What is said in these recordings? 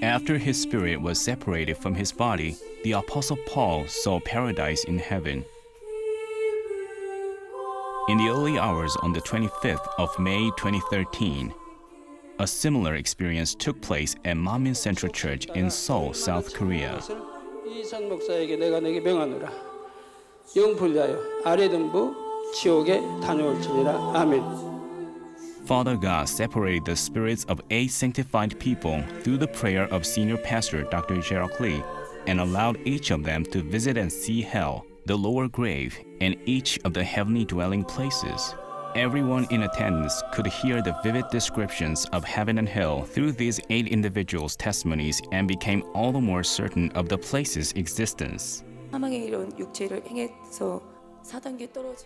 After his spirit was separated from his body, the Apostle Paul saw paradise in heaven. In the early hours on the 25th of May 2013, a similar experience took place at Manmin Central Church in Seoul, South Korea. 이산 목사에게 내가 내게 명하노라. 영불리하여 아래 등부 지옥에 다녀올지니라. 아멘. Father God separated the spirits of 8 sanctified people through the prayer of Senior Pastor Dr. Gerald Lee and allowed each of them to visit and see hell, the lower grave, and each of the heavenly dwelling places. Everyone in attendance could hear the vivid descriptions of heaven and hell through these 8 individuals' testimonies and became all the more certain of the place's existence.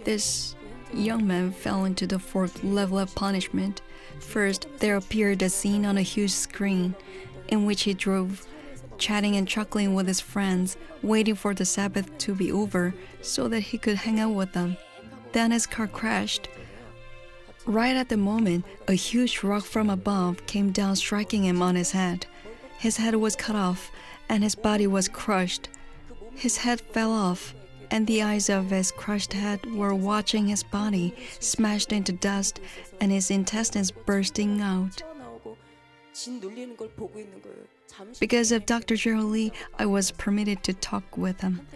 This young man fell into the 4th level of punishment. First, there appeared a scene on a huge screen in which he drove, chatting and chuckling with his friends, waiting for the Sabbath to be over so that he could hang out with them. Then his car crashed. Right at the moment, a huge rock from above came down, striking him on his head. His head was cut off, and his body was crushed. His head fell off, and the eyes of his crushed head were watching his body smashed into dust and his intestines bursting out. Because of Dr. Gerald Lee, I was permitted to talk with him.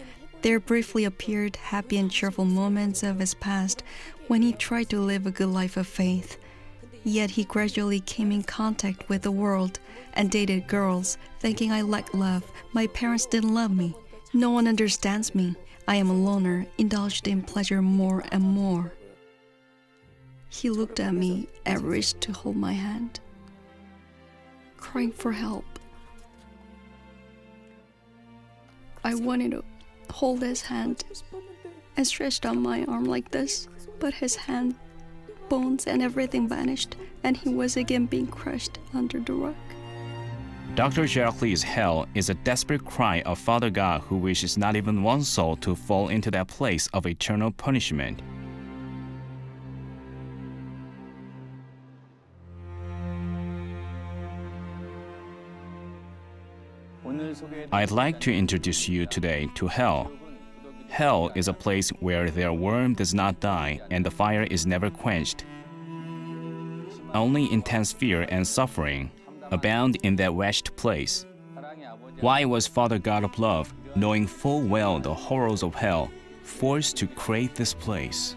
There briefly appeared happy and cheerful moments of his past when he tried to live a good life of faith. Yet he gradually came in contact with the world and dated girls, thinking I lacked love. My parents didn't love me. No one understands me. I am a loner, indulged in pleasure more and more. He looked at me and reached to hold my hand, crying for help. I wanted to hold his hand and stretched out my arm like this, but his hand, bones, and everything vanished, and he was again being crushed under the rock. Dr. Gerald Lee's hell is a desperate cry of Father God who wishes not even one soul to fall into that place of eternal punishment. I'd like to introduce you today to hell. Hell is a place where their worm does not die and the fire is never quenched. Only intense fear and suffering abound in that wretched place. Why was Father God of love, knowing full well the horrors of hell, forced to create this place?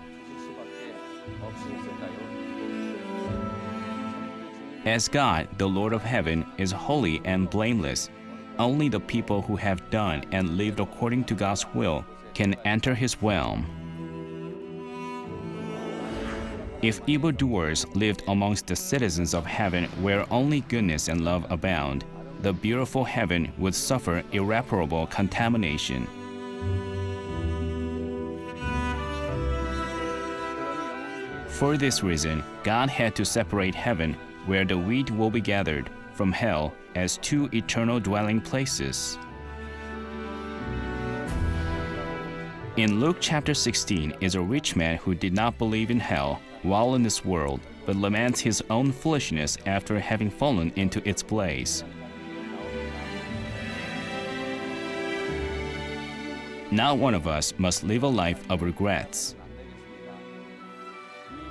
As God, the Lord of heaven, is holy and blameless, only the people who have done and lived according to God's will can enter his realm. If evildoers lived amongst the citizens of heaven where only goodness and love abound, the beautiful heaven would suffer irreparable contamination. For this reason, God had to separate heaven, where the wheat will be gathered, from hell as 2 eternal dwelling places. In Luke chapter 16 is a rich man who did not believe in hell while in this world, but laments his own foolishness after having fallen into its blaze. Not one of us must live a life of regrets.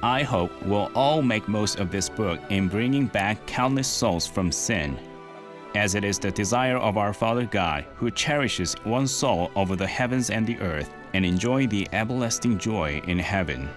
I hope we'll all make most of this book in bringing back countless souls from sin, as it is the desire of our Father God, who cherishes one soul over the heavens and the earth, and enjoy the everlasting joy in heaven.